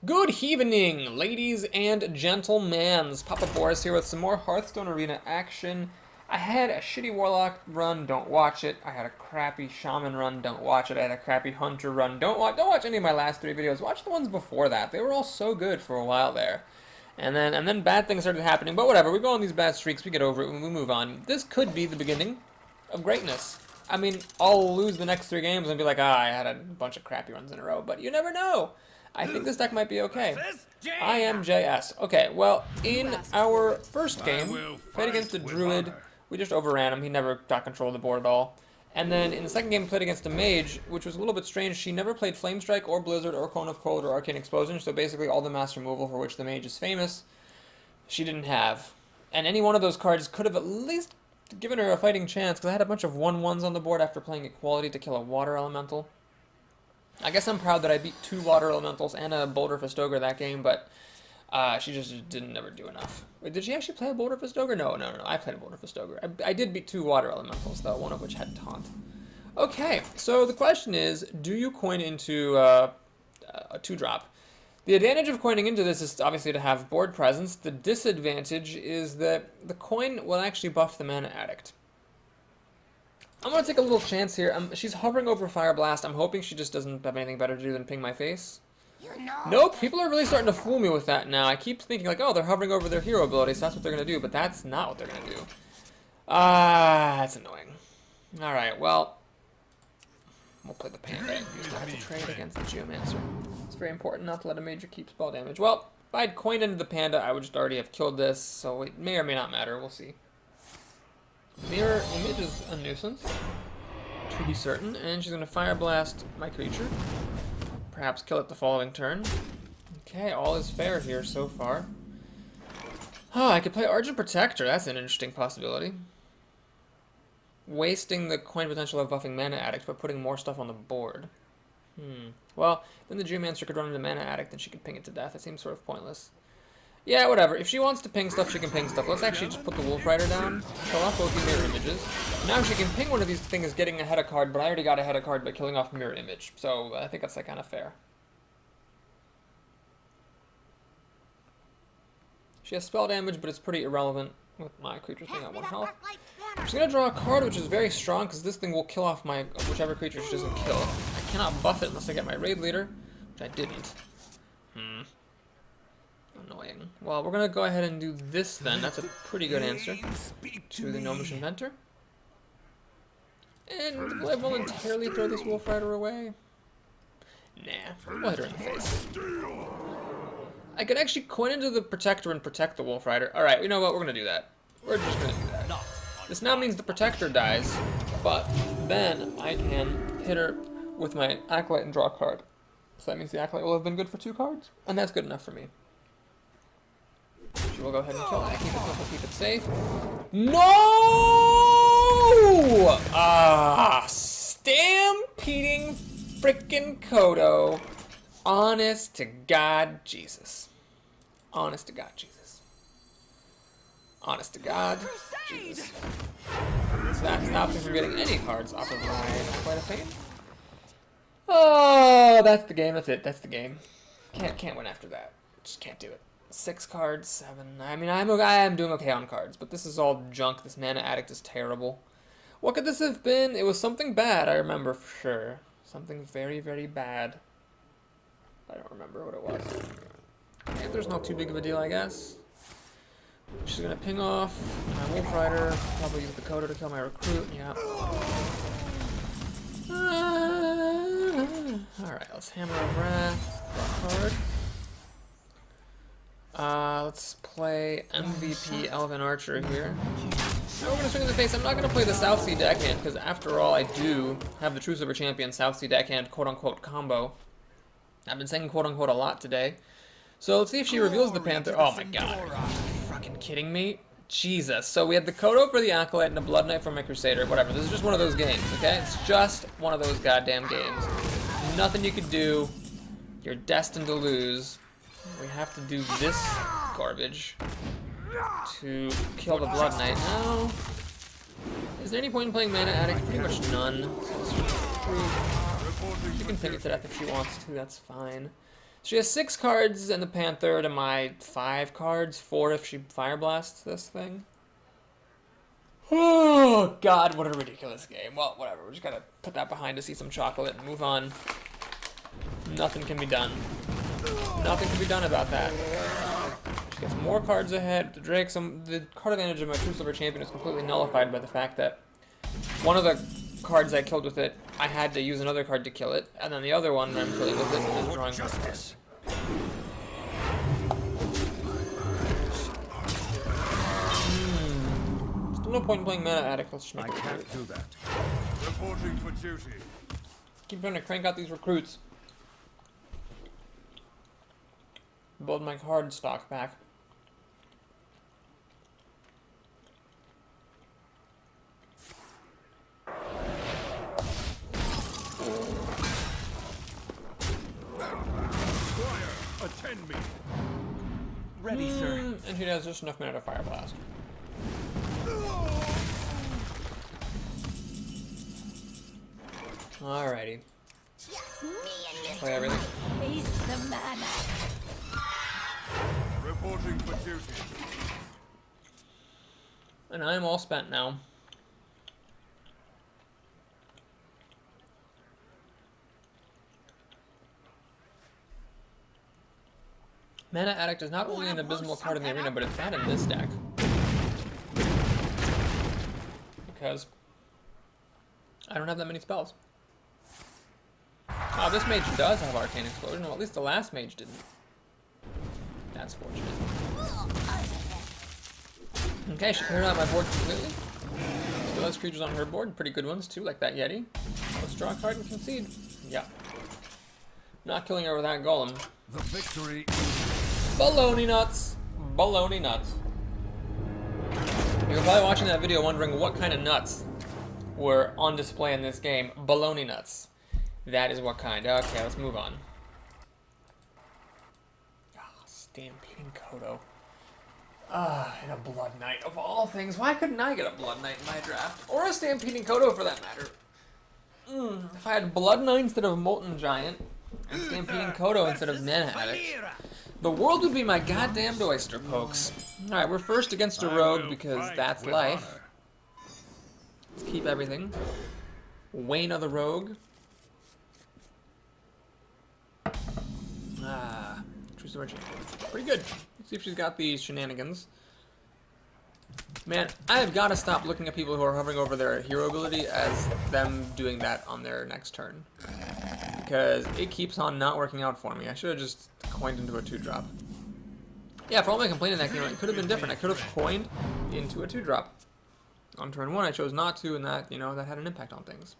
Good evening, ladies and gentlemen. Papa Boris here with some more Hearthstone Arena action. I had a shitty Warlock run, don't watch it. I had a crappy Shaman run, don't watch it. I had a crappy Hunter run, don't watch any of my last 3 videos. Watch the ones before that. They were all so good for a while there. And then bad things started happening, but whatever. We go on these bad streaks, we get over it, and we move on. This could be the beginning of greatness. I mean, I'll lose the next 3 games and be like, I had a bunch of crappy runs in a row, but you never know. I think this deck might be okay. I am JS. Okay, well, in our first game, played against a Druid. We just overran him. He never got control of the board at all. And then in the second game, played against a Mage, which was a little bit strange. She never played Flame Strike or Blizzard or Cone of Cold or Arcane Explosion, so basically all the mass removal for which the Mage is famous, she didn't have. And any one of those cards could have at least given her a fighting chance, because I had a bunch of 1/1s on the board after playing Equality to kill a Water Elemental. I guess I'm proud that I beat 2 Water Elementals and a Boulder Fist Ogre that game, but she just didn't never do enough. Wait, did she actually play a Boulder Fist Ogre? No. I played a Boulder Fist Ogre. I did beat 2 Water Elementals, though, one of which had Taunt. Okay, so the question is, do you coin into a 2-drop? The advantage of coining into this is obviously to have board presence. The disadvantage is that the coin will actually buff the Mana Addict. I'm going to take a little chance here. She's hovering over Fire Blast. I'm hoping she just doesn't have anything better to do than ping my face. Nope, people are really starting to fool me with that now. I keep thinking like, oh, they're hovering over their hero ability, so that's what they're going to do, but that's not what they're going to do. That's annoying. Alright, well, we'll play the Panda. We still have to trade against the Geomancer. It's very important not to let a Major keep spell damage. Well, if I'd coined into the Panda, I would just already have killed this, so it may or may not matter. We'll see. Mirror Image is a nuisance, to be certain, and she's going to Fire Blast my creature. Perhaps kill it the following turn. Okay, all is fair here so far. Oh, I could play Argent Protector. That's an interesting possibility. Wasting the coin potential of buffing Mana Addict, but putting more stuff on the board. Well, then the Geomancer could run into Mana Addict and she could ping it to death. It seems sort of pointless. Yeah, whatever. If she wants to ping stuff, she can ping stuff. Let's actually just put the Wolf Rider down, kill off both these Mirror Images. Now she can ping one of these things getting ahead of card, but I already got ahead of card by killing off Mirror Image. So I think that's like kind of fair. She has spell damage, but it's pretty irrelevant with my creatures being at 1 health. She's going to draw a card, which is very strong, because this thing will kill off my whichever creature she doesn't kill. I cannot buff it unless I get my Raid Leader, which I didn't. Annoying. Well, we're going to go ahead and do this then. That's a pretty good answer to the Gnomish Inventor. And will I voluntarily throw this Wolf Rider away? Nah, we'll hit her in the face. I could actually coin into the Protector and protect the Wolf Rider. Alright, you know what? We're going to do that. We're just going to do that. This now means the Protector dies, but then I can hit her with my Acolyte and draw a card. So that means the Acolyte will have been good for 2 cards, and that's good enough for me. She will go ahead and kill it. I keep it simple, keep it safe. No! Stampeding frickin' Kodo. Honest to God, Jesus. Honest to God, Jesus. Honest to God, Jesus. So that stops me from getting any cards off of my Acolyte of Pain. Oh, that's the game. That's it. That's the game. Can't win after that. Just can't do it. 6 cards, 7. I mean, I am doing okay on cards, but this is all junk. This Mana Addict is terrible. What could this have been? It was something bad, I remember for sure. Something very, very bad. I don't remember what it was. Panther's not too big of a deal, I guess. She's gonna ping off my Wolf Rider, probably use the Coda to kill my Recruit, yeah. Alright, let's Hammer of Wrath, draw a card. Let's play MVP Elven Archer here. Now we're going to swing in the face. I'm not going to play the South Sea Deckhand, because after all, I do have the True Silver Champion South Sea Deckhand quote-unquote combo. I've been saying quote-unquote a lot today. So let's see if she reveals the Panther. Oh my god. Are you fucking kidding me? Jesus. So we had the Kodo for the Acolyte and a Blood Knight for my Crusader. Whatever. This is just one of those games, okay? It's just one of those goddamn games. Nothing you can do. You're destined to lose. We have to do this garbage to kill the Blood Knight. Now, is there any point in playing Mana Addict? Pretty much none. So she can ping it to death if she wants to, that's fine. She has 6 cards in the Panther to my 5 cards, 4 if she Fire Blasts this thing. Oh, God, what a ridiculous game. Well, whatever. We just gotta put that behind us, eat some chocolate, and move on. Nothing can be done. Nothing can be done about that. She gets more cards ahead. The Drake, the card advantage of my True Silver Champion is completely nullified by the fact that one of the cards I killed with it, I had to use another card to kill it, and then the other one I'm killing with it is drawing justice. Still no point in playing Mana Addict. Let's just make it. I can't do that. Reporting for duty. Keep trying to crank out these recruits. Build my card stock back. Attend me. Ready, sir. And she has just enough mana to Fire Blast. Alrighty. Play everything. Face the mana. Reporting for duty. And I'm all spent now. Mana Addict is not only an abysmal card in the arena, but it's bad in this deck. Because I don't have that many spells. Oh, this mage does have Arcane Explosion. Well, at least the last mage didn't. That's fortunate. Okay, she cleared out my board completely. Still has creatures on her board. Pretty good ones, too, like that Yeti. Let's draw a card and concede. Yeah. Not killing her with that golem. The victory. Baloney nuts. Baloney nuts. You're probably watching that video wondering what kind of nuts were on display in this game. Baloney nuts. That is what kind. Okay, let's move on. Ah, Stampeding Kodo. Ah, and a Blood Knight of all things. Why couldn't I get a Blood Knight in my draft? Or a Stampeding Kodo for that matter. If I had Blood Knight instead of Molten Giant, and Stampeding Kodo instead of Mana Addict, the world would be my goddamned oyster, folks. Alright, we're first against a rogue because that's life. Let's keep everything. Wayne of the Rogue. Ah, True Silver Champion. Pretty good. Let's see if she's got these shenanigans. Man, I have got to stop looking at people who are hovering over their hero ability as them doing that on their next turn. Because it keeps on not working out for me. I should have just coined into a 2-drop. Yeah, for all my complaining that game, it could have been different. I could have coined into a 2-drop. On turn 1, I chose not to, and that, that had an impact on things.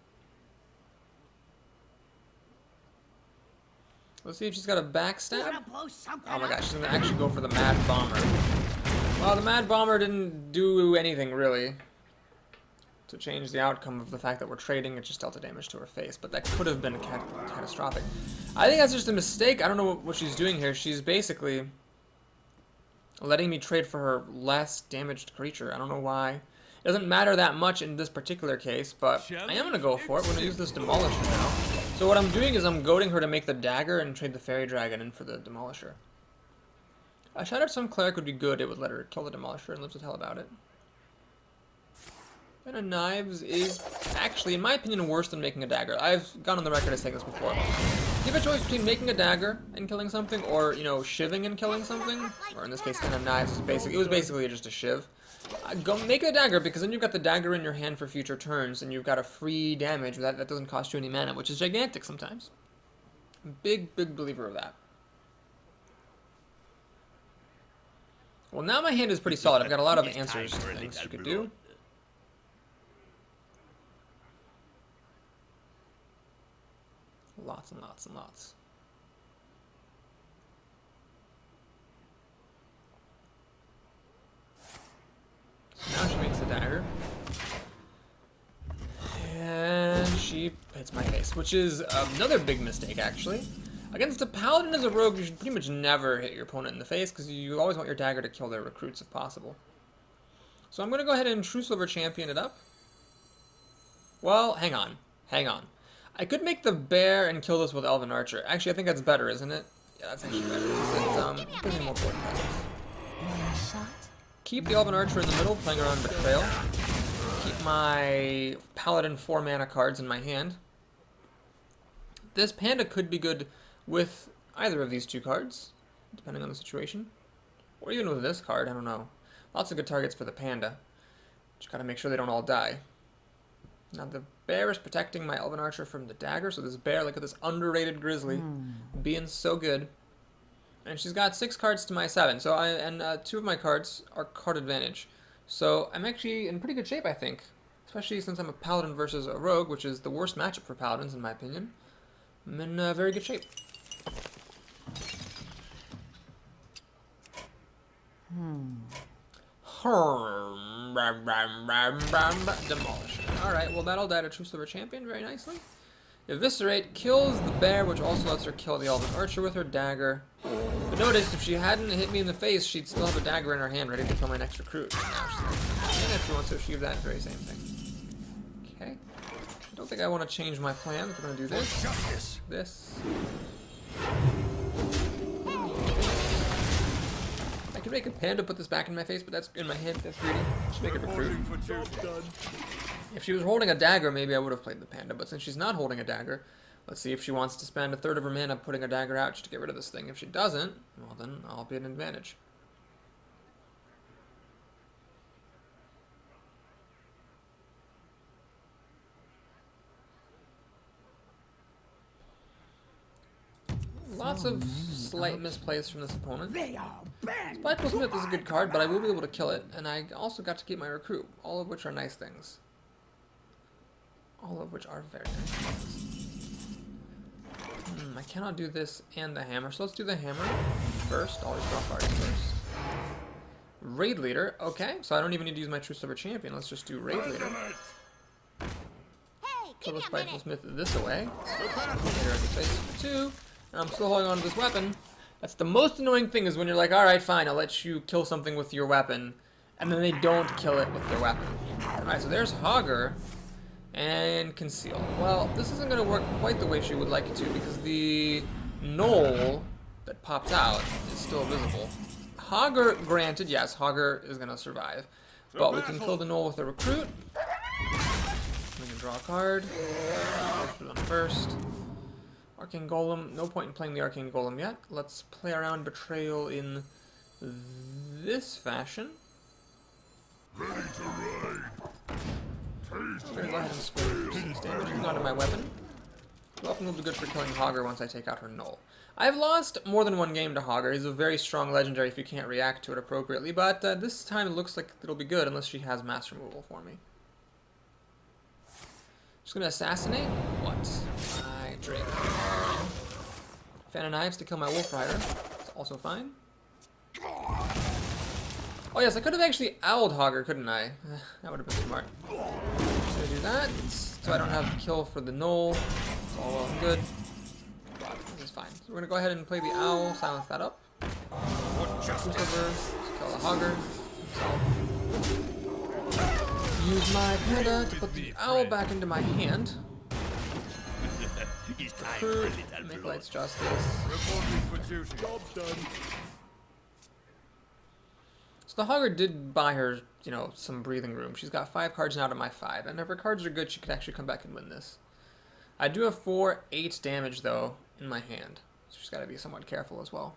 Let's see if she's got a backstab. Oh my gosh, she's going to actually go for the Mad Bomber. Well, the Mad Bomber didn't do anything, really, to change the outcome of the fact that we're trading. It just dealt the damage to her face, but that could have been catastrophic. I think that's just a mistake. I don't know what she's doing here. She's basically letting me trade for her less damaged creature. I don't know why. It doesn't matter that much in this particular case, but I am going to go for it. We're going to use this Demolisher now. So what I'm doing is I'm goading her to make the dagger and trade the Fairy Dragon in for the Demolisher. A Shattered Sun Cleric would be good. It would let her kill the Demolisher and live to tell about it. And a Knives is actually, in my opinion, worse than making a dagger. I've gone on the record as saying this before. Give a choice between making a dagger and killing something, or, shivving and killing something. Or in this case, kind of Knives is basically, it was basically just a shiv. Go make a dagger, because then you've got the dagger in your hand for future turns, and you've got a free damage that doesn't cost you any mana, which is gigantic sometimes. Big, big believer of that. Well, now my hand is pretty solid. I've got a lot of answers, things you could do. Lots and lots and lots. So now she makes the dagger. And she hits my face, which is another big mistake, actually. Against a Paladin as a rogue, you should pretty much never hit your opponent in the face, because you always want your dagger to kill their recruits if possible. So I'm going to go ahead and True Silver Champion it up. Well, hang on. Hang on. I could make the bear and kill this with Elven Archer. Actually, I think that's better, isn't it? Yeah, that's actually better. It gives me more board presence. One shot. Keep the Elven Archer in the middle, playing around Betrayal. Keep my Paladin 4 mana cards in my hand. This Panda could be good with either of these two cards, depending on the situation. Or even with this card, I don't know. Lots of good targets for the Panda. Just gotta make sure they don't all die. Now the bear is protecting my Elven Archer from the dagger, so this bear, look at this underrated grizzly, being so good. And she's got 6 cards to my 7, so 2 of my cards are card advantage. So I'm actually in pretty good shape, I think. Especially since I'm a Paladin versus a Rogue, which is the worst matchup for Paladins, in my opinion. I'm in very good shape. Demolish. Alright, well that'll die to True Silver Champion very nicely. Eviscerate kills the bear, which also lets her kill the Elven Archer with her dagger. But notice, if she hadn't hit me in the face, she'd still have a dagger in her hand ready to kill my next recruit. Now she's and if she wants to achieve that very same thing. Okay. I don't think I want to change my plan. We're going to do this. This. I could make a panda put this back in my face, but that's in my hand. That's greedy. Should make it recruit. If she was holding a dagger, maybe I would have played the panda, but since she's not holding a dagger, let's see if she wants to spend a third of her mana putting a dagger out just to get rid of this thing. If she doesn't, well then I'll be at an advantage. Lots of slight misplays from this opponent. Spiteful Smith is a good card, but I will be able to kill it, and I also got to keep my recruit, all of which are nice things. All of which are very nice things. I cannot do this and the hammer, so let's do the hammer first. Always draw cards first. Raid Leader, okay, so I don't even need to use my True Silver Champion. Let's just do Raid Leader. Kill the Spiteful Smith this away. Later, face for 2. And I'm still holding on to this weapon. That's the most annoying thing, is when you're like, alright, fine, I'll let you kill something with your weapon, and then they don't kill it with their weapon. Alright, so there's Hogger and Conceal. Well, this isn't going to work quite the way she would like it to, because the knoll that pops out is still visible. Hogger, granted, yes, Hogger is going to survive, but we can kill the knoll with a recruit. We can draw a card. Put it on first. Arcane Golem, no point in playing the Arcane Golem yet. Let's play around Betrayal in this fashion. Ready to ride. I'm gonna go ahead and spend 6 damage onto my weapon. Weapon will be good for killing Hogger once I take out her Knoll. I've lost more than one game to Hogger. He's a very strong legendary if you can't react to it appropriately, but this time it looks like it'll be good unless she has mass removal for me. Just gonna assassinate what? My Drake. Fan of Knives to kill my Wolf Rider. It's also fine. Oh yes, I could have actually owled Hogger, couldn't I? That would have been smart. Just gonna do that, so I don't have to kill for the Knoll. It's all well and good. But this is fine. So we're gonna go ahead and play the owl, silence that up. Crucifer, kill the Hogger. Use my panda to put the owl back into my hand. Recruit, make Light's Justice. Job done. So the Hogger did buy her, you know, some breathing room. She's got 5 cards now to my 5, and if her cards are good, she could actually come back and win this. I do have 8 damage, though, in my hand. So she's got to be somewhat careful as well.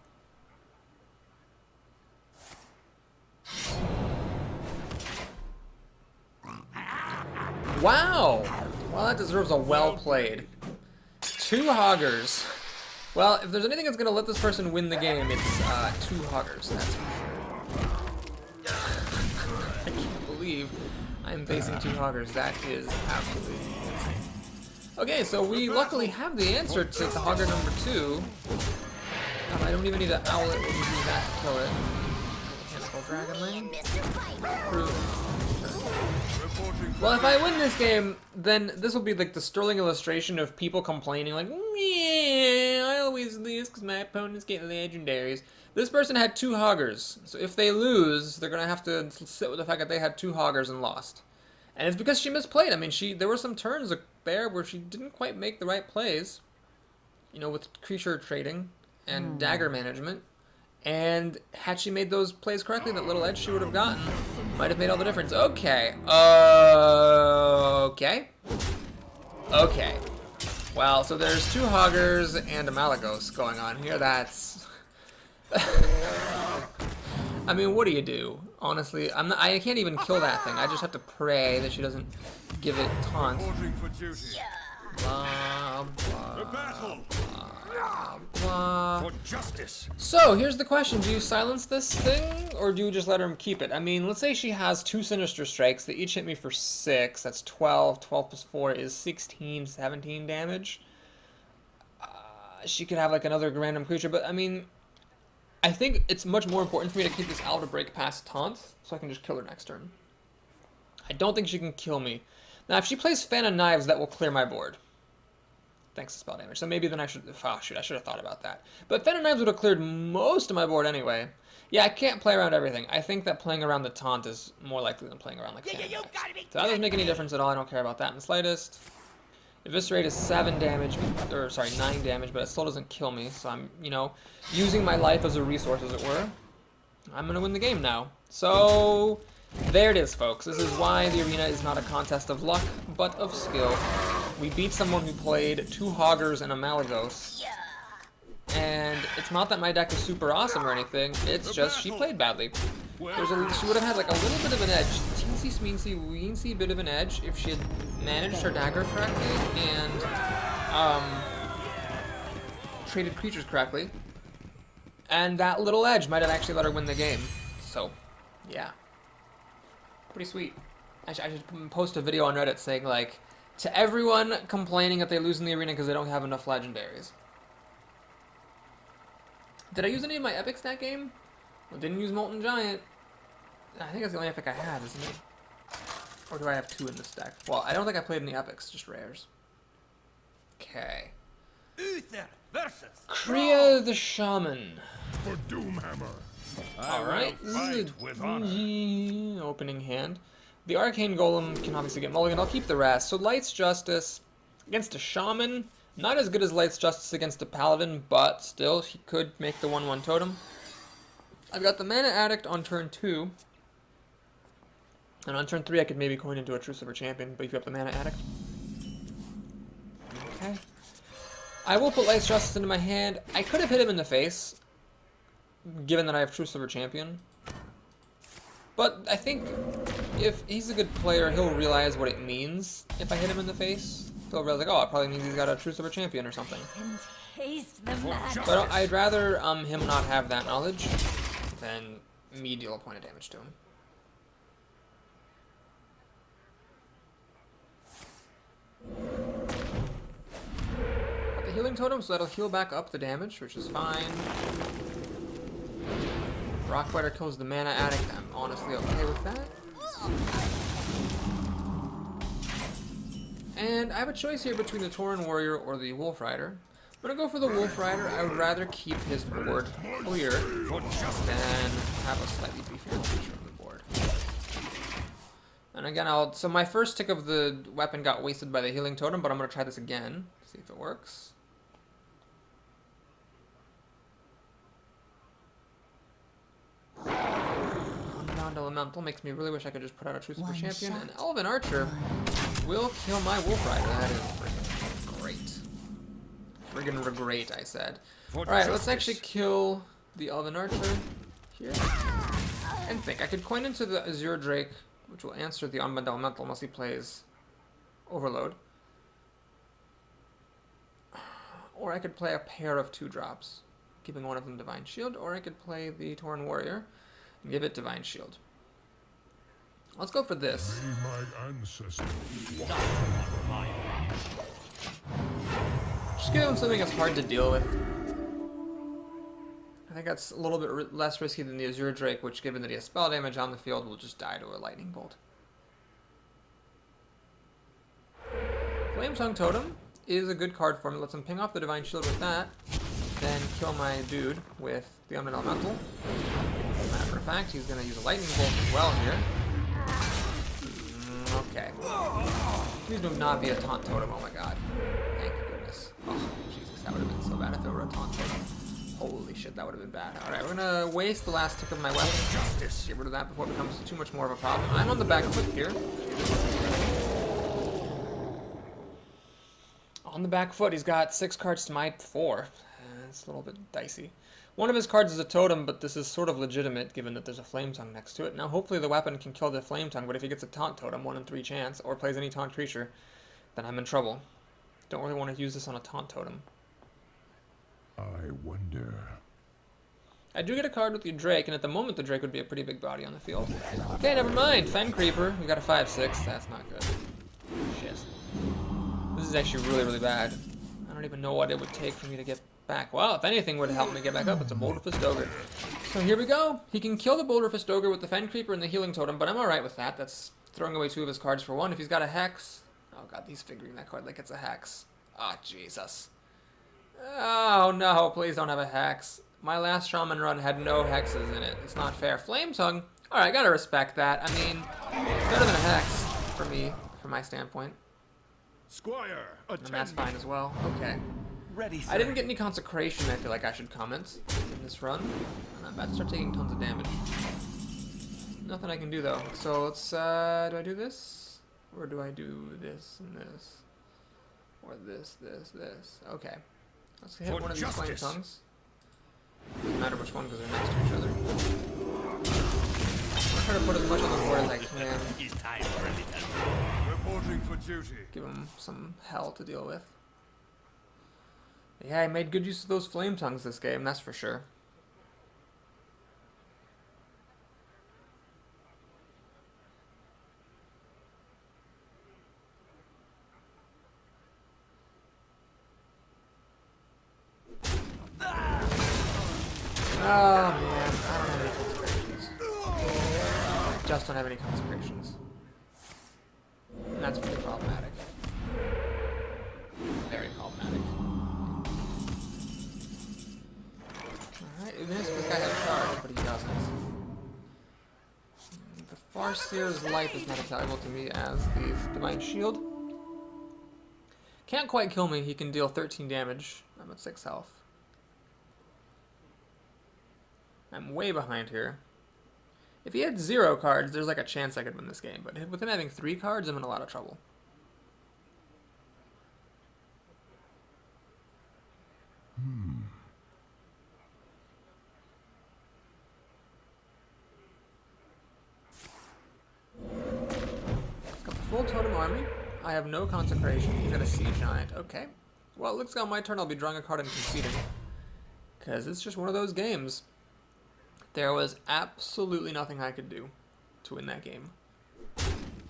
Wow! Well, that deserves a well played. 2 Hoggers. Well, if there's anything that's going to let this person win the game, it's 2 Hoggers, that's for sure. I can't believe I'm facing 2 Hoggers. That is absolutely insane. Okay, so we luckily have the answer to the Hogger number 2. I don't even need to owl it when we do that to kill it. Mechanical Dragon Lane. Well, if I win this game, then this will be like the sterling illustration of people complaining like, yeah, I always lose because my opponents get legendaries. This person had 2 Hoggers, so if they lose, they're going to have to sit with the fact that they had 2 Hoggers and lost. And it's because she misplayed. I mean, there were some turns there where she didn't quite make the right plays, you know, with creature trading. and dagger management. And had she made those plays correctly, that little edge she would have gotten might have made all the difference. Okay. Okay. Well, so there's 2 Hoggers and a Malagos going on here. That's... I mean, what do you do? Honestly, I can't even kill that thing. I just have to pray that she doesn't give it taunt. Reporting for duty. Blah, blah, The battle blah, blah. for justice. So, here's the question. Do you silence this thing, or do you just let her keep it? I mean, let's say she has 2 Sinister Strikes. They each hit me for 6. That's 12. 12 plus 4 is 16, 17 damage. She could have, like, another random creature, but, I mean... I think it's much more important for me to keep this Owl to break past taunt, so I can just kill her next turn. I don't think she can kill me. Now, if she plays Fan of Knives, that will clear my board. Thanks to spell damage. So maybe then I should... Oh, shoot, I should have thought about that. But Fan of Knives would have cleared most of my board anyway. Yeah, I can't play around everything. I think that playing around the taunt is more likely than playing around like Fan of Knives. So that doesn't make any difference at all. I don't care about that in the slightest. Eviscerate is 7 damage, or sorry, 9 damage, but it still doesn't kill me. So I'm, you know, using my life as a resource, as it were. I'm going to win the game now. So, there it is, folks. This is why the arena is not a contest of luck, but of skill. We beat someone who played 2 Hoggers and a Malagos. And it's not that my deck is super awesome or anything, it's just she played badly. She would have had like a little bit of an edge, teensy smeensy weensy bit of an edge if she had managed her dagger correctly and traded creatures correctly. And that little edge might have actually let her win the game. So, yeah. Pretty sweet. I should post a video on Reddit saying like, to everyone complaining that they lose in the arena because they don't have enough legendaries. Did I use any of my epics that game? I didn't use Molten Giant. I think that's the only epic I have, isn't it? Or do I have 2 in this deck? Well, I don't think I played any epics, just rares. Okay. Uther versus Kriya the Shaman. for Doomhammer. Alright, this is with a opening hand. The Arcane Golem can obviously get mulligan. I'll keep the rest. So Light's Justice against a Shaman. Not as good as Light's Justice against a Paladin, but still, he could make the 1/1 totem. I've got the Mana Addict on turn 2. And on turn 3, I could maybe coin into a True Silver Champion, beef up the Mana Addict. Okay. I will put Light's Justice into my hand. I could have hit him in the face, given that I have True Silver Champion. But I think if he's a good player, he'll realize what it means if I hit him in the face. He'll realize, like, oh, it probably means he's got a True Silver Champion or something. And taste the madness. But I'd rather him not have that knowledge than me deal a point of damage to him. Got the healing totem, so that'll heal back up the damage, which is fine. Rockfighter kills the Mana Addict. I'm honestly okay with that. And I have a choice here between the Tauren Warrior or the Wolf Rider. I'm gonna go for the Wolf Rider. I would rather keep his board clear than have a slightly beefier creature on the board. And again, so my first tick of the weapon got wasted by the healing totem, but I'm gonna try this again, see if it works. Non-elemental makes me really wish I could just put out a True Super Champion. And Elven Archer will kill my Wolf Rider. That is friggin' great. Friggin' great, I said. Alright, let's actually kill the Elven Archer here. And think. I could coin into the Azure Drake, which will answer the Unbound Elemental unless he plays Overload. Or I could play a pair of 2-drops, giving one of them Divine Shield, or I could play the Tauren Warrior and give it Divine Shield. Let's go for this. My ancestors. Just give him something that's hard to deal with. I think that's a little bit less risky than the Azure Drake, which, given that he has spell damage on the field, will just die to a lightning bolt. Flametongue Totem is a good card for me. Lets him ping off the Divine Shield with that, then kill my dude with the Undead Elemental. As a matter of fact, he's going to use a lightning bolt as well here. Okay. Please do not be a taunt totem. Oh my god. Thank goodness. Oh, Jesus, that would have been so bad if it were a taunt totem. Holy shit, that would have been bad. Alright, we're gonna waste the last tick of my weapon. Justice. Get rid of that before it becomes too much more of a problem. I'm on the back foot here. On the back foot, he's got 6 cards to my 4. It's a little bit dicey. One of his cards is a totem, but this is sort of legitimate given that there's a flame tongue next to it. Now, hopefully the weapon can kill the flame tongue, but if he gets a taunt totem, 1 in 3 chance, or plays any taunt creature, then I'm in trouble. Don't really want to use this on a taunt totem. I wonder. I do get a card with the Drake, and at the moment the Drake would be a pretty big body on the field. Okay, never mind. Fen Creeper. We got a 5/6. That's not good. Shit. This is actually really, really bad. I don't even know what it would take for me to get back. Well, if anything would help me get back up, it's a Boulder Fist Ogre. So here we go. He can kill the Boulder Fist Ogre with the Fen Creeper and the Healing Totem, but I'm alright with that. That's throwing away 2 of his cards for 1. If he's got a Hex... Oh god, he's figuring that card like it's a Hex. Ah, Jesus. Oh no, please don't have a Hex. My last Shaman run had no Hexes in it. It's not fair. Flame Tongue? Alright, gotta respect that. I mean, it's better than a Hex for me, from my standpoint. Squire, And that's fine as well. Okay. Ready, sir. I didn't get any consecration. I feel like I should comment in this run. And I'm about to start taking tons of damage. Nothing I can do though. So let's, do I do this? Or do I do this and this? Or this. Okay. Let's hit one of these flame tongues. Doesn't matter which one because they're next to each other. I'm trying to put as much on the board as I can. It's time for reporting for duty. Give him some hell to deal with. Yeah, I made good use of those flame tongues this game, that's for sure. Oh man, I don't have any consecrations. I just don't have any consecrations. And that's pretty problematic. Very problematic. Alright, this guy has a card, but he doesn't. The Farseer's life is not as valuable to me as the Divine Shield. Can't quite kill me, he can deal 13 damage. I'm at 6 health. I'm way behind here. If he had 0 cards, there's like a chance I could win this game, but with him having 3 cards, I'm in a lot of trouble. Got the full totem army. I have no consecration. He's got a sea giant. Okay. Well, it looks like on my turn I'll be drawing a card and conceding. Because it's just one of those games. There was absolutely nothing I could do to win that game.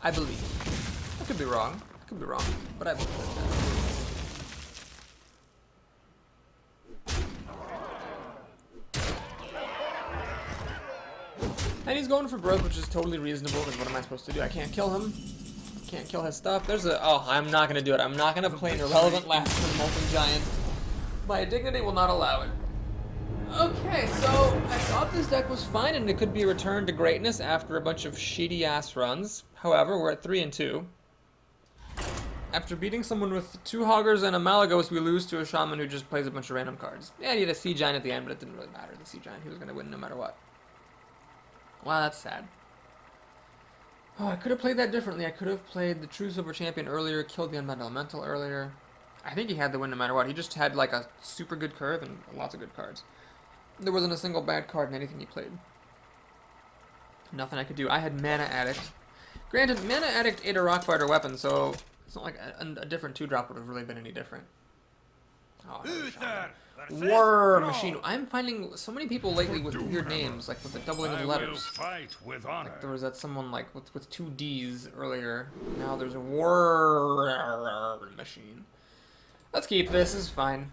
I believe. I could be wrong. But I believe that. And he's going for broke, which is totally reasonable, because what am I supposed to do? I can't kill him. Can't kill his stuff. There's a... Oh, I'm not going to do it. I'm not going to play an irrelevant last turn Molten Giant. My dignity will not allow it. Okay, so I thought this deck was fine and it could be a return to greatness after a bunch of shitty-ass runs. However, we're at 3-2. After beating someone with 2 Hoggers and a Malagos, we lose to a Shaman who just plays a bunch of random cards. Yeah, he had a Sea Giant at the end, but it didn't really matter. The Sea Giant, he was going to win no matter what. Wow, that's sad. Oh, I could have played that differently. I could have played the True Silver Champion earlier, killed the Unbound Elemental earlier. I think he had the win no matter what. He just had like a super good curve and lots of good cards. There wasn't a single bad card in anything he played. Nothing I could do. I had Mana Addict. Granted, Mana Addict ate a Rockfighter weapon, so it's not like a different 2-drop would have really been any different. Oh, War Machine. I'm finding so many people lately with weird names, like with the doubling of the letters. Fight with honor. Like there was that someone like with 2 D's earlier. Now there's a War Machine. Let's keep this. This is fine.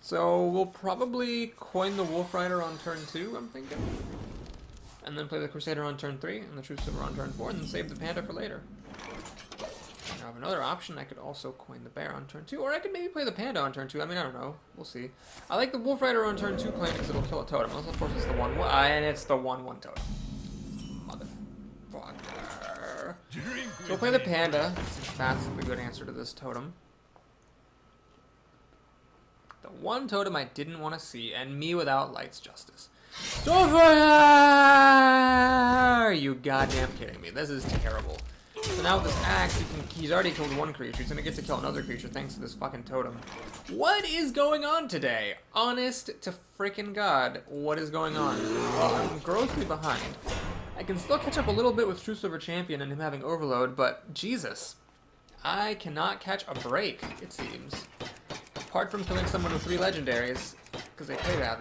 So we'll probably coin the Wolf Rider on turn 2, I'm thinking. And then play the Crusader on turn 3, and the True Silver on turn 4, and then save the Panda for later. Now I have another option. I could also coin the Bear on turn 2, or I could maybe play the Panda on turn 2. I mean, I don't know. We'll see. I like the Wolf Rider on turn 2 playing because it'll kill a totem. Unless, of course, it's the 1-1. And it's the 1-1 totem. Motherfucker. So we'll play the Panda, since that's the good answer to this totem. The one totem I didn't want to see, and me without Light's Justice. Are you goddamn kidding me? This is terrible. So now with this axe, he's already killed one creature. He's gonna get to kill another creature thanks to this fucking totem. What is going on today? Honest to freaking God, what is going on? Well, I'm grossly behind. I can still catch up a little bit with True Silver Champion and him having Overload, but Jesus. I cannot catch a break, it seems. Apart from killing someone with 3 legendaries, because they play bad,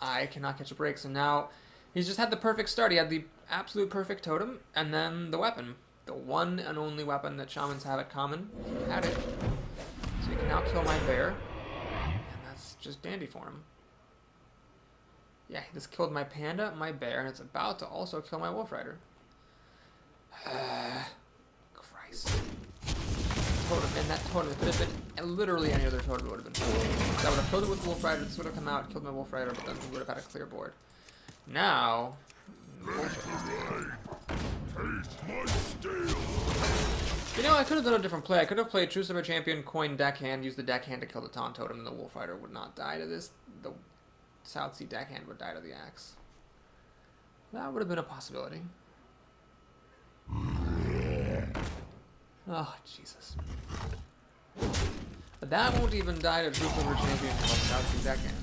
I cannot catch a break. So now, he's just had the perfect start. He had the absolute perfect totem, and then the weapon. The one and only weapon that shamans have at common. He had it. So he can now kill my bear. And that's just dandy for him. Yeah, he just killed my panda, my bear, and it's about to also kill my wolf rider. Christ. Totem, and that totem, if it had been literally any other totem, it would have been fine. I would have killed it with the wolf rider, this would have come out, killed my wolf rider, but then we would have had a clear board. Now, you know, I could have done a different play. I could have played True Silver Champion, coin deckhand, used the deckhand to kill the taunt totem, and the wolf rider would not die to this. The South Sea deckhand would die to the axe. That would have been a possibility. Oh, Jesus. But that won't even die to True Silver Champion until South Sea deckhand.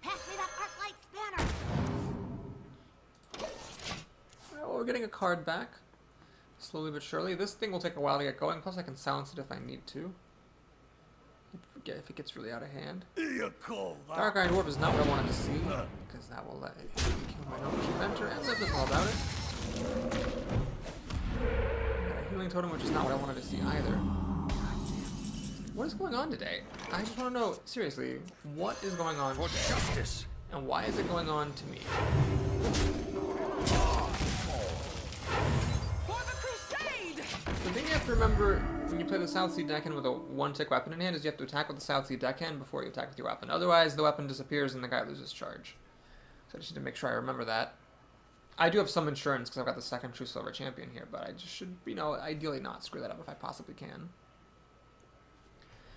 Pass me that Arclight's banner. Well, we're getting a card back. Slowly but surely. This thing will take a while to get going, plus I can silence it if I need to. If it gets really out of hand. Dark Iron Dwarf is not what I wanted to see, because that will let it kill my Gnomish Adventure, and Liv is all about it. Got a healing totem, which is not what I wanted to see either. What is going on today? I just want to know, seriously, what is going on today? Justice. And why is it going on to me? For the crusade! The thing you have to remember when you play the South Sea deckhand with a 1-tick weapon in hand is you have to attack with the South Sea deckhand before you attack with your weapon. Otherwise, the weapon disappears and the guy loses charge. So I just need to make sure I remember that. I do have some insurance because I've got the second True Silver Champion here, but I just should, you know, ideally not screw that up if I possibly can.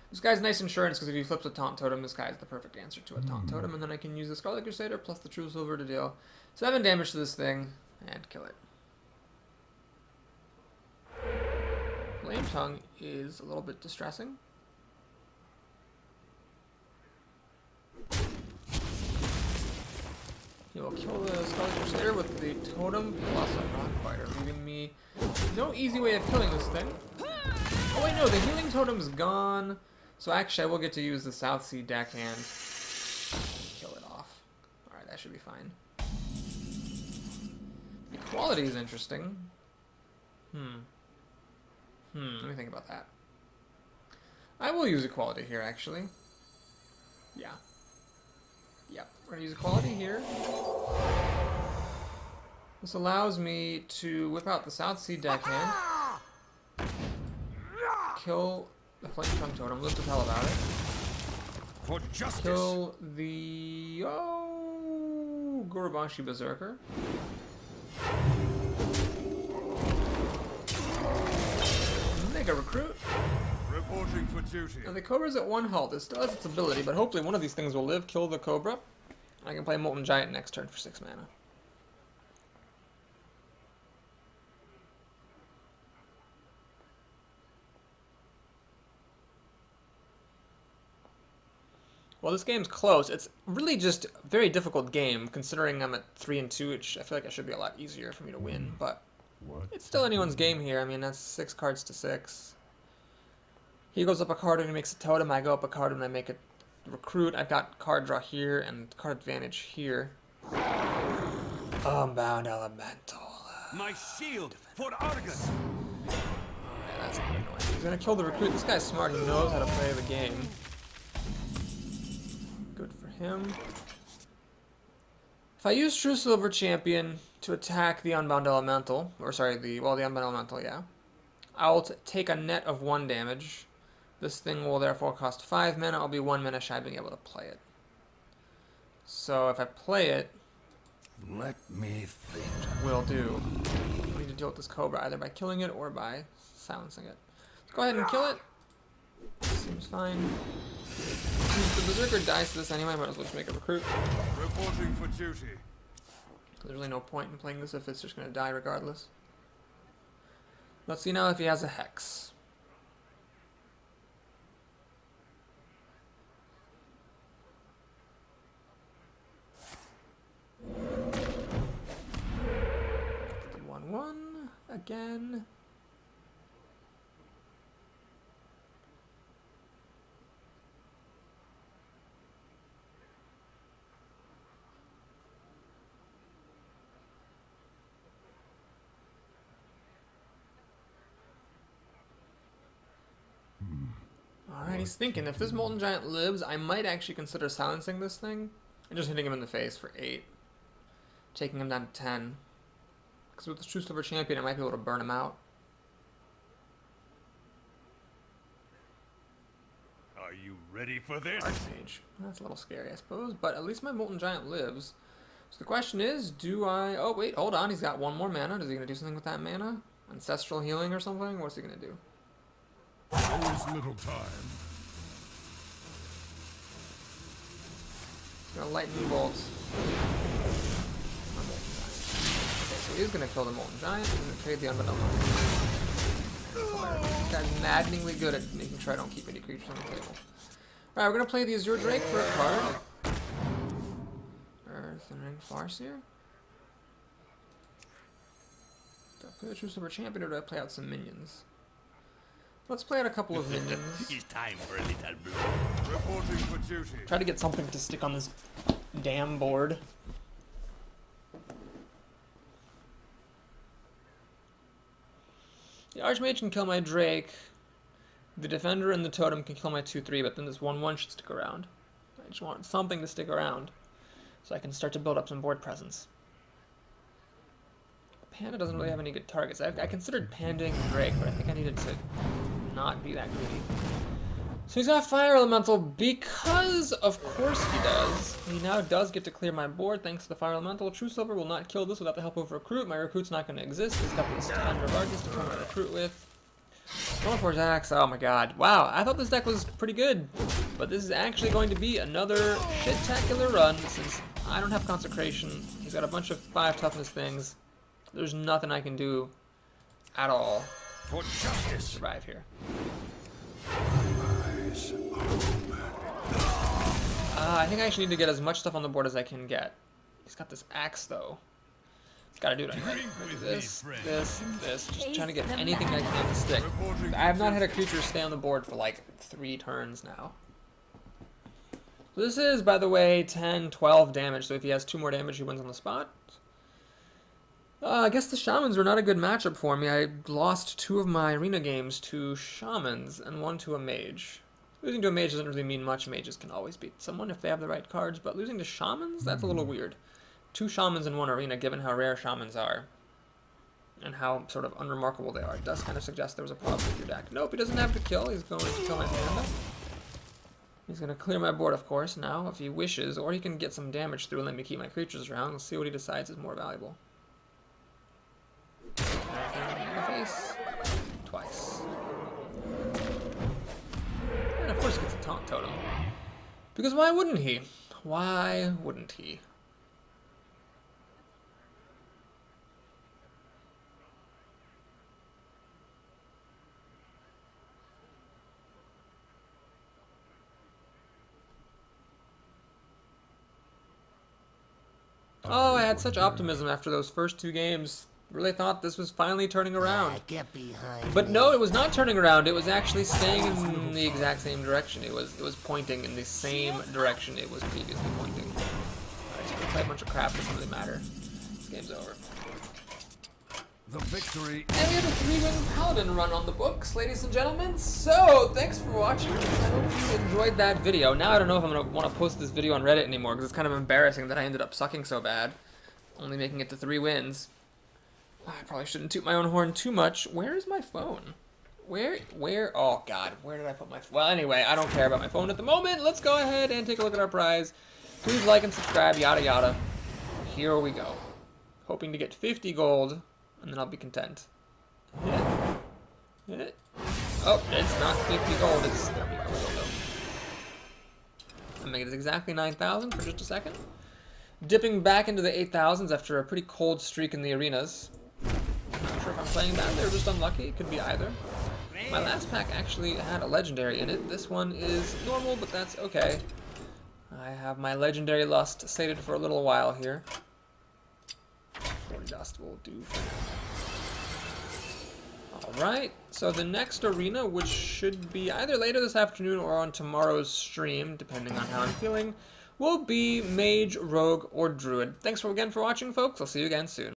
This guy's nice insurance because if he flips a taunt totem, this guy's the perfect answer to a taunt totem, and then I can use the Scarlet Crusader plus the True Silver to deal 7 damage to this thing and kill it. Flame Tongue is a little bit distressing. He will kill the Scarlet Crusader with the Totem plus a Rockbiter, leaving me no easy way of killing this thing. Oh wait, no, the Healing Totem's gone. So actually I will get to use the South Sea deckhand. Kill it off. Alright, that should be fine. Equality is interesting. Let me think about that. I will use Equality here, actually. Yeah. Yep, we're going to use Equality here. This allows me to whip out the South Sea deckhand. Kill the Flame Tongue Totem, live to tell about it. For justice. Kill the... oh... Gurubashi Berserker. Mega Recruit. Reporting for duty. Now the Cobra's at 1 health. It still has its ability, but hopefully one of these things will live, kill the Cobra. I can play Molten Giant next turn for 6 mana. Well, this game's close. It's really just a very difficult game, considering I'm at 3 and 2, which I feel like it should be a lot easier for me to win, but it's still anyone's game here. I mean, that's 6 cards to 6. He goes up a card and he makes a totem. I go up a card and I make a recruit. I've got card draw here and card advantage here. Unbound Elemental. My shield for Argus. Yeah, that's a bit annoying. He's gonna kill the recruit. This guy's smart. He knows how to play the game. Good for him. If I use True Silver Champion to attack the Unbound Elemental, or sorry, the Unbound Elemental, yeah, I'll take a net of 1 damage. This thing will therefore cost 5 mana. I'll be 1 mana shy of being able to play it. So if I play it, Let me think. will do. I need to deal with this Cobra either by killing it or by silencing it. Let's go ahead and kill it. Seems fine. The Berserker dies to this anyway, might as well just make a recruit. Reporting for duty. There's really no point in playing this if it's just going to die regardless. Let's see now if he has a Hex. The 1/1 again. Alright, he's thinking, if this Molten Giant lives, I might actually consider silencing this thing and just hitting him in the face for 8. Taking him down to 10. Because with the True Silver Champion, I might be able to burn him out. Are you ready for this? Archmage. That's a little scary, I suppose, but at least my Molten Giant lives. So the question is, do I... Oh, wait, hold on, he's got 1 more mana. Is he going to do something with that mana? Ancestral Healing or something? What's he going to do? There is little time. He's gonna lightning bolt. My Molten Giant. Okay, so he's gonna kill the Molten Giant. He's gonna trade the Unbundled. This guy's maddeningly good at making sure I don't keep any creatures on the table. Alright, we're gonna play the Azure Drake for a card. Earth and Ring Farseer. Do I play the True Silver Champion or do I play out some minions? Let's play out a couple of minions. It's time for a little blood. Reporting for duty. Try to get something to stick on this damn board. The Archmage can kill my Drake. The Defender and the Totem can kill my 2/3, but then this 1/1 should stick around. I just want something to stick around so I can start to build up some board presence. Panda doesn't really have any good targets. I considered pandaing Drake, but I think I needed to not be that greedy. So he's got Fire Elemental because, of course he does. He now does get to clear my board thanks to the Fire Elemental. True Silver will not kill this without the help of Recruit. My Recruit's not going to exist. He's got this Tundra of Argus to kill my Recruit with. Forge Axe, oh my god. Wow, I thought this deck was pretty good. But this is actually going to be another shit-tacular run since I don't have Consecration. He's got a bunch of 5 toughness things. There's nothing I can do at all For justice. to survive here. I think I actually need to get as much stuff on the board as I can get. He's got this axe though. He's got to do it anyway. This. Just trying to get anything I can to stick. I have not had a creature stay on the board for like 3 turns now. So this is, by the way, 10, 12 damage. So if he has 2 more damage, he wins on the spot. I guess the Shamans were not a good matchup for me. I lost 2 of my arena games to Shamans and 1 to a Mage. Losing to a Mage doesn't really mean much. Mages can always beat someone if they have the right cards, but losing to Shamans? That's a little weird. 2 Shamans in 1 arena, given how rare Shamans are. And how sort of unremarkable they are. It does kind of suggest there was a problem with your deck. Nope, he doesn't have to kill. He's going to kill my Panda. He's going to clear my board, of course, now, if he wishes, or he can get some damage through and let me keep my creatures around. Let's see what he decides is more valuable. In the face. Twice. And of course he gets a Taunt Totem. Because why wouldn't he? Why wouldn't he? Oh, I had such optimism after those first 2 games. Really thought this was finally turning around. Get behind But me. no, it was not turning around. It was actually staying in the exact same direction. It was pointing in the same direction it was previously pointing. Alright, so we play a bunch of crap. Doesn't really matter. This game's over. The victory. And we have a 3-win Paladin run on the books, ladies and gentlemen. So, thanks for watching. I hope you enjoyed that video. Now I don't know if I'm going to want to post this video on Reddit anymore, because it's kind of embarrassing that I ended up sucking so bad. Only making it to 3 wins. I probably shouldn't toot my own horn too much. Where is my phone? Where, oh god, where did I put my, well anyway, I don't care about my phone at the moment. Let's go ahead and take a look at our prize. Please like and subscribe, yada yada. Here we go. Hoping to get 50 gold, and then I'll be content. Hit it. Hit it. Oh, it's not 50 gold, it's... There we go, I'll make it exactly 9,000 for just a second. Dipping back into the 8,000s after a pretty cold streak in the arenas. Not sure if I'm playing bad or just unlucky, it could be either. My last pack actually had a legendary in it. This one is normal, but that's okay. I have my legendary lust sated for a little while here. 40 dust will do for now. Alright, so the next arena, which should be either later this afternoon or on tomorrow's stream, depending on how I'm feeling, will be Mage, Rogue, or Druid. Thanks again for watching, folks. I'll see you again soon.